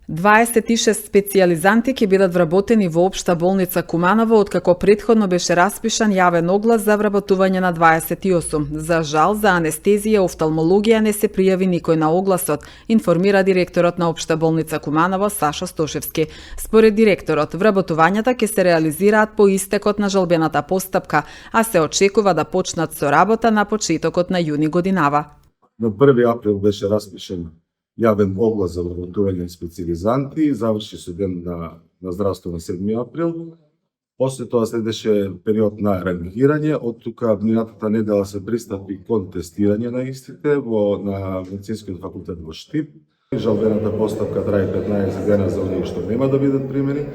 26 специјализанти ќе бидат вработени во Општа болница Куманово, откако претходно беше распишан јавен оглас за вработување на 28. За жал, за анестезија и офталмологија не се пријави никој на огласот, информира директорот на Општа болница Куманово Сашо Стошевски. Според директорот, вработувањата ќе се реализираат по истекот на жалбената постапка, а се очекува да почнат со работа на почетокот на јуни годинава. На 1 април беше распишан јавен оглас за вработување на специјализанти, заврши со ден на здравство на 7 април. После тоа следеше период на рангирање, од тука минатата недела се пристапи кон тестирање на истите на медицинскиот факултет во Штип. Жалбената постапка трае 15 дена за оние што нема да бидат примени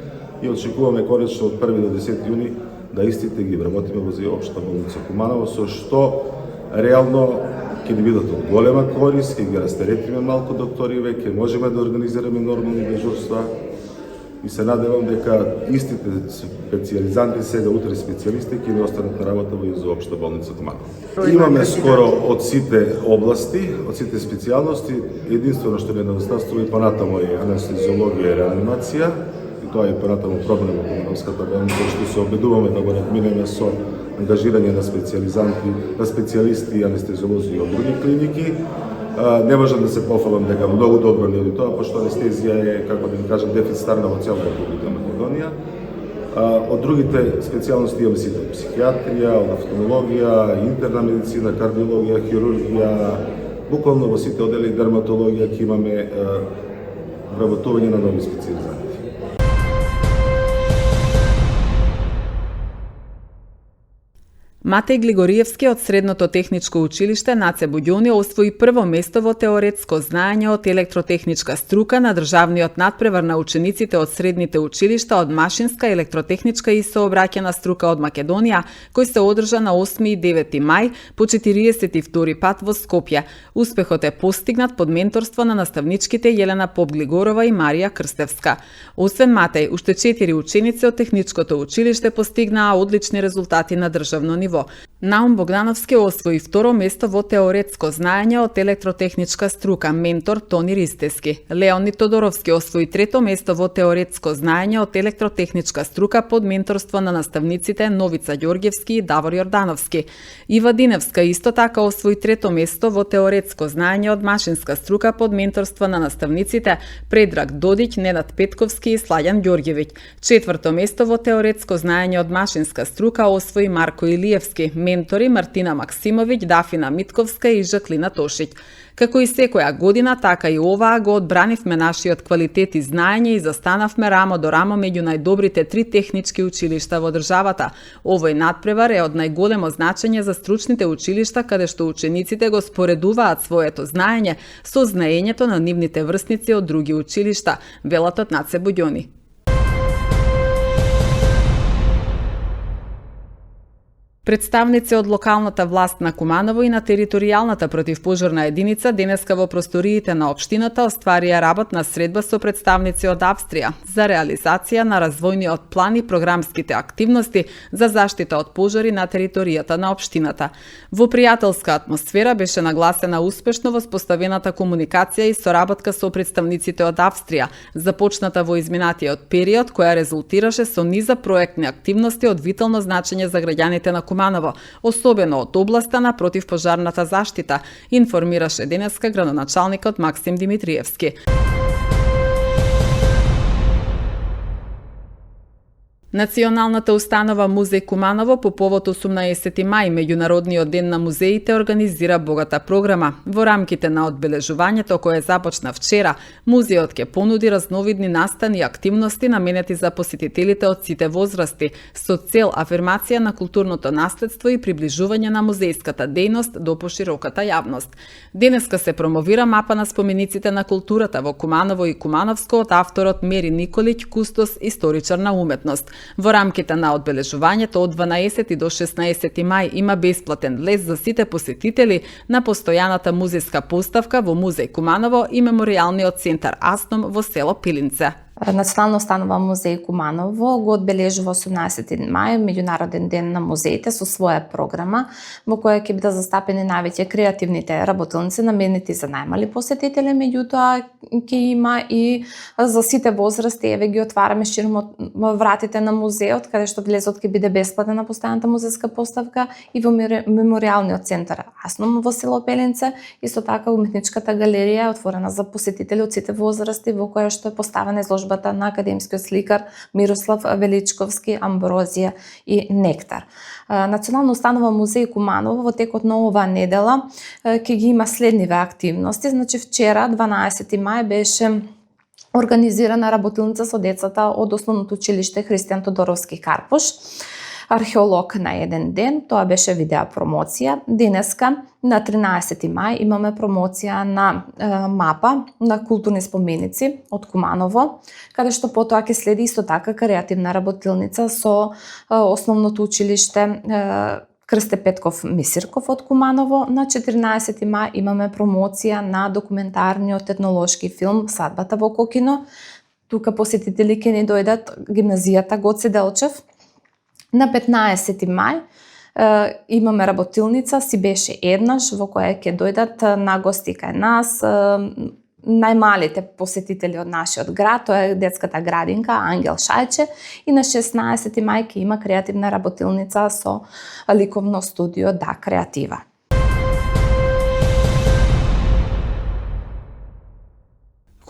и очекуваме конечно од 1 до 10 јуни да истите ги вработиме во Општа болница Куманово, со што реално ќе ни бидат од голема корис, ќе ги растеретиме малку докториве, ќе можеме да организираме нормални дежурства и се надевам дека истите специјализанти, сега утре специјалисти, ќе ни останат на работа во Општа болница Куманово. Имаме скоро од сите области, од сите специјалности, единствено што не недостатствува и понатамо е анестезиологија и реанимација, и тоа е понатамо проблем во Кумановската болница, што се обидуваме да го надминеме со ангажирање на специјализанти, на специјалисти и анестезиолози од други клиники. Не можам да се пофалам дека многу добро не е тоа, пошто анестезија е, како да ви кажам, дефицитарна во цела Република Македонија. Од другите специјалности имаме сите психијатрија, од офталмологија, интерна медицина, кардиологија, хирургија, буквално во сите одели дерматологија ќе имаме вработување на нови специјализанти. Матеј Глигориевски од Средното техничко училиште Наце Буѓони освои прво место во теоретско знаење од електротехничка струка на државниот надпревар на учениците од средните училишта од Машинска, електротехничка и сообраќајна струка од Македонија, кој се одржа на 8 и 9 мај по 42 пат во Скопје. Успехот е постигнат под менторство на наставничките Јелена Поп-Глигорова и Марија Крстевска. Освен Матеј, уште 4 ученици од техничкото училиште постигнаа одлични резултати на државно ниво. Наум Богдановски освои второ место во теоретско знаење од електротехничка струка, ментор Тони Ристески. Леонид Тодоровски освои трето место во теоретско знаење од електротехничка струка под менторство на наставниците Новица Ѓорѓевски и Давор Јордановски. Ива Диневска исто така освои трето место во теоретско знаење од машинска струка под менторство на наставниците Предраг Додиќ, Ненад Петковски и Слаѓан Ѓорѓевиќ. Четврто место во теоретско знаење од машинска струка освои Марко Илиевски, ментори Мартина Максимовиќ, Дафина Митковска и Жаклина Тошиќ. Како и секоја година, така и оваа го одбранивме нашиот квалитет и знаење и застанавме рамо до рамо меѓу најдобрите 3 технички училишта во државата. Овој надпревар е од најголемо значење за стручните училишта, каде што учениците го споредуваат своето знаење со знаењето на нивните врсници од други училишта, велат од Наце Буѓони. Представници од локалната власт на Куманово и на територијалната противпожарна единица денеска во просториите на општината остварија работна средба со представници од Австрија за реализација на развојниот план и програмските активности за заштита од пожари на територијата на општината. Во пријателска атмосфера беше нагласена успешно воспоставената комуникација и соработка со представниците од Австрија, започната во изминатиот период, која резултираше со низа проектни активности од витално значење за граѓаните на Куманово, особено од областа на противпожарната заштита, информираше денеска градоначалникот Максим Димитриевски. Националната установа Музеј Куманово по повод 18 мај, меѓународниот ден на музеите, организира богата програма. Во рамките на одбележувањето кое започна вчера, музеот ќе понуди разновидни настани и активности наменети за посетителите од сите возрасти, со цел афирмација на културното наследство и приближување на музејската дејност до пошироката јавност. Денеска се промовира мапа на спомениците на културата во Куманово и Кумановско од авторот Мери Николиќ, кустос, историчар на уметност. Во рамките на одбележувањето од 12 до 16 мај има бесплатен влез за сите посетители на постојаната музејска поставка во Музеј Куманово и Меморијалниот центар Асном во село Пилинце. Национална установа Музеј Куманово го одбележува 18 мај, меѓународен ден на музеите, со своја програма во која ќе бидат застапени највеќе креативните работилници наменети за најмали посетители, меѓутоа ќе има и за сите возрасти. Еве ги отвараме широмо вратите на музеот, каде што влезот ќе биде бесплатен на постојаната музејска поставка и во меморијалниот центар Асном во село Пеленце. Исто така уметничката галерија е отворена за посетители од сите возрасти, во која што е поставена изложбата на академскиот сликар Мирослав Величковски, Амброзија и Нектар. Национална установа Музеј Куманово во текот на оваа недела ќе ги има следниве активности. Значи вчера, 12 мај, беше организирана работилница со децата од Основното училиште Христијан Тодоровски Карпуш. Археолог на еден ден, тоа беше видео промоција. Денеска, на 13 мај, имаме промоција на мапа на културни споменици од Куманово, каде што потоа ќе следи исто така креативна работилница со Основното училиште Крсте Петков Мисирков од Куманово. На 14 мај имаме промоција на документарниот етнолошки филм Садбата во Кокино. Тука посетители ќе ни дојдат гимназијата Гоце Делчев. На 15 мај имаме работилница Си беше еднаш, во која ќе дојдат на гости кај нас најмалите посетители од нашиот град, тоа е детската градинка Ангел Шајче, и на 16 мај ќе има креативна работилница со ликовно студио Да Креатива.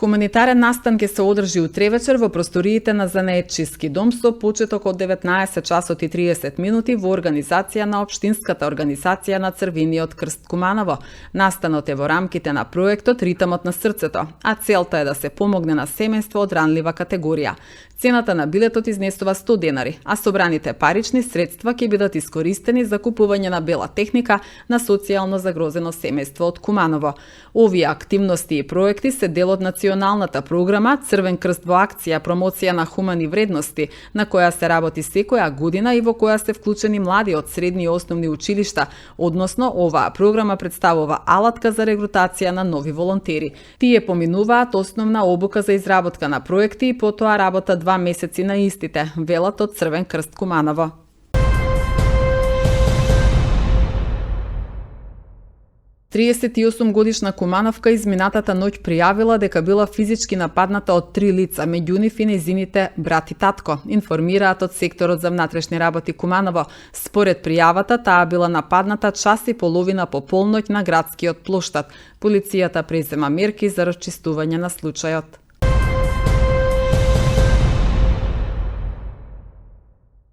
Хуманитарен настан ќе се одржи утре вечер во просториите на Занаетчиски дом со почеток од 19 часот и 30 минути во организација на Општинската организација на Црвениот крст Куманово. Настанот е во рамките на проектот Ритамот на срцето, а целта е да се помогне на семејство од ранлива категорија. Цената на билетот изнесува 100 денари, а собраните парични средства ќе бидат искористени за купување на бела техника на социјално загрозено семејство од Куманово. Овие активности и проекти се дел од националната програма Црвен крст во акција, промоција на хумани вредности, на која се работи секоја година и во која се вклучени млади од средни и основни училишта, односно оваа програма представува алатка за регрутација на нови волонтери. Тие поминуваат основна обука за изработка на проекти и потоа работа 2 месеци на истите, велат од Црвен крст Куманово. Годишна Кумановка изминатата ноќ пријавила дека била физички нападната од 3 лица, меѓу нив и нејзините брат и татко, информираат од секторот за внатрешни работи Куманово. Според пријавата, таа била нападната час и половина по полноќ на градскиот плоштад. Полицијата презема мерки за расчистување на случајот.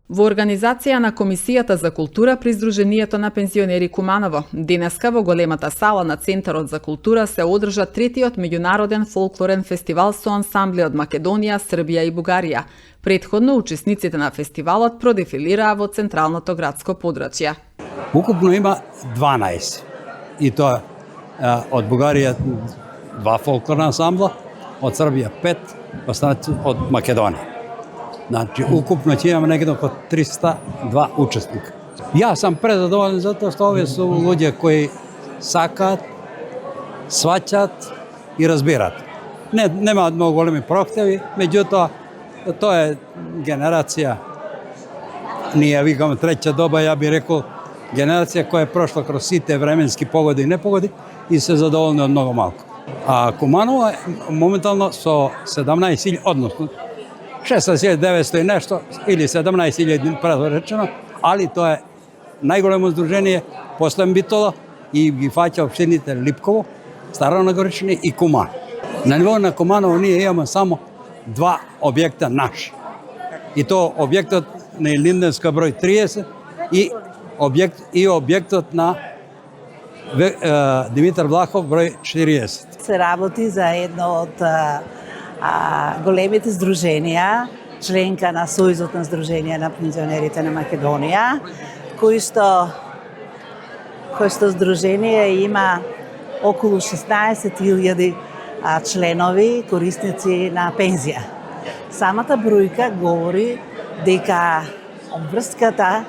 Во организација на Комисијата за култура при Сдруженијето на пензионери Куманово, денеска во големата сала на Центарот за култура се одржа третиот меѓународен фолклорен фестивал со ансамбли од Македонија, Србија и Бугарија. Претходно учесниците на фестивалот продефилираа во централното градско подрачје. Укупно има 12. И тоа од Бугарија 2 фолклорна ансамбла, од Србија 5, останати од Македонија. Значи, укупно ќе имаме некаде околу 302 учесника. Јас сам презадоволен затоа што овие се луѓе кои сакаат, сваќаат и разбираат. Немаат многу големи прохтеви, меѓутоа тоа е генерација, ние викаме треќа доба, ја би рекол генерација која е прошла кроз сите временски погоди и непогоди и се задоволни од многу малку. А Куманово е моментално со 17.000, односно 16.900 и нешто, или 17.000 предоречено, али тоа е најголемо здружение после Битола и ги фаќа општините Липково, Старонагорични и Куман. На ниво на Куманово ние имаме само 2 објекта наши. И тоа објектот на Илинденска број 30 и објектот на Димитар Влахов број 40. Се работи за едно од големите здруженија, членка на Сојузот на здруженија на пензионерите на Македонија, кој што здружение има околу 16.000 членови, корисници на пензија. Самата бројка говори дека обврската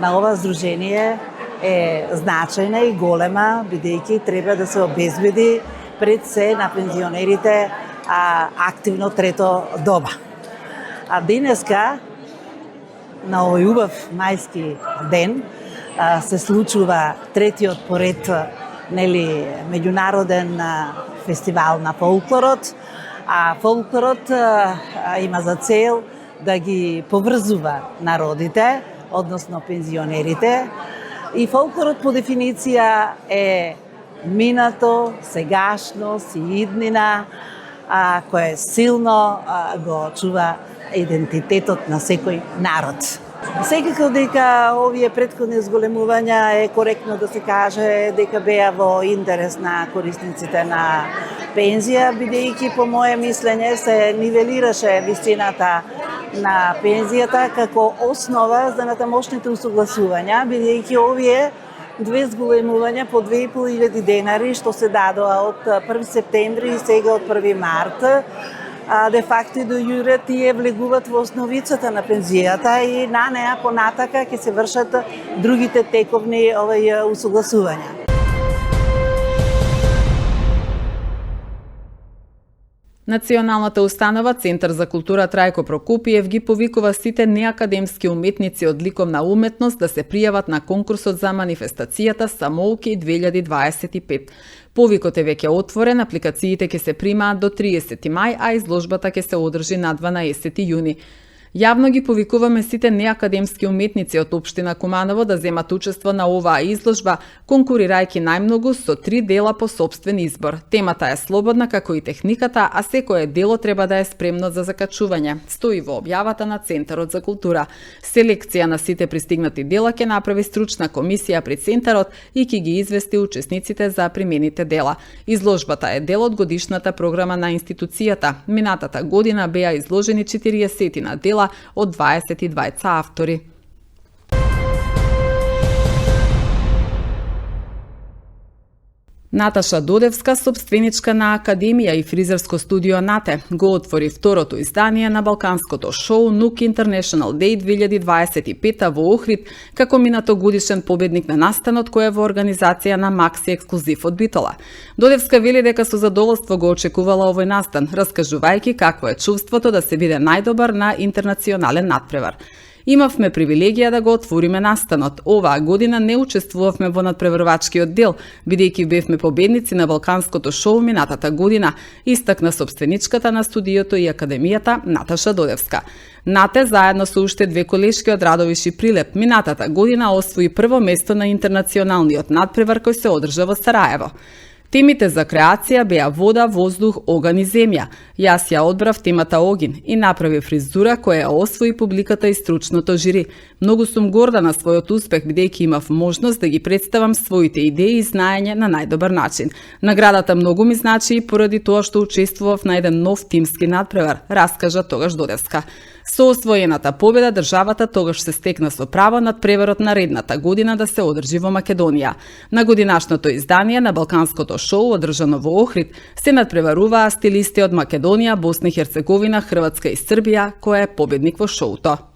на ова здружение е значајна и голема, бидејќи треба да се обезбеди пред се на пензионерите активно трето доба. А денеска, на овој убав мајски ден, се случува третиот поред меѓународен фестивал на фолклорот, а фолклорот има за цел да ги поврзува народите, односно пензионерите, и фолклорот по дефиниција е минато, сегашност и иднина, која силно го чува идентитетот на секој народ. Секако дека овие претходни зголемувања е коректно да се каже дека беа во интерес на корисниците на пензија, бидејќи по моје мислење се нивелираше висината на пензијата како основа за натамошните усогласувања, бидејќи овие две зголемувања по 2500 денари што се дадоа од 1 септември и сега од 1 март, де факто и до јуре тие влегуваат во основицата на пензијата и на неа понатака ќе се вршат другите тековни усогласувања. Националната установа Центар за култура Трајко Прокопиев ги повикува сите неакадемски уметници од ликовна уметност да се пријават на конкурсот за манифестацијата Самоуки 2025. Повикот е веќе отворен, апликациите ќе се примаат до 30 мај, а изложбата ќе се одржи на 12 јуни. Јавно ги повикуваме сите неакадемски уметници од општина Куманово да земат учество на оваа изложба, конкурирајќи најмногу со 3 дела по сопствен избор. Темата е слободна како и техниката, а секое дело треба да е спремно за закачување, стои во објавата на Центарот за култура. Селекција на сите пристигнати дела ќе направи стручна комисија при Центарот и ќе ги извести учесниците за примените дела. Изложбата е дел од годишната програма на институцијата. Минатата година беа изложени 40 дела од 22 автори. Наташа Додевска, собственичка на Академија и фризерско студио Нате, го отвори второто издание на балканското шоу Нук International Day 2025 во Охрид, како минатогодишен победник на настанот кој е во организација на Макси Ексклузив од Битола. Додевска вели дека со задоволство го очекувала овој настан, раскажувајќи какво е чувството да се биде најдобар на интернационален натпревар. Имавме привилегија да го отвориме настанот. Оваа година не учествувавме во надпреварувачкиот дел, бидејќи бевме победници на балканското шоу минатата година, истакна собственичката на студиото и академијата Наташа Додевска. Нате, заедно со уште 2 колешки од Радовиш и Прилеп, минатата година освои прво место на интернационалниот надпревар кој се одржа во Сараево. Темите за креација беа вода, воздух, оган и земја. Јас ја одбрав темата огин и направи фризура која ја освои публиката и стручното жири. Многу сум горда на својот успех, бидејќи имав можност да ги представам своите идеи и знаење на најдобар начин. Наградата многу ми значи и поради тоа што учествував на еден нов тимски надпревар, раскажа тогаш Додевска. Со освоената победа, државата тогаш се стекна со право надпреварот наредната година да се одржи во Македонија. На годинашното издание на балканското шоу, одржано во Охрид, се надпреваруваа стилисти од Македонија, Босна и Херцеговина, Хрватска и Србија, која е победник во шоуто.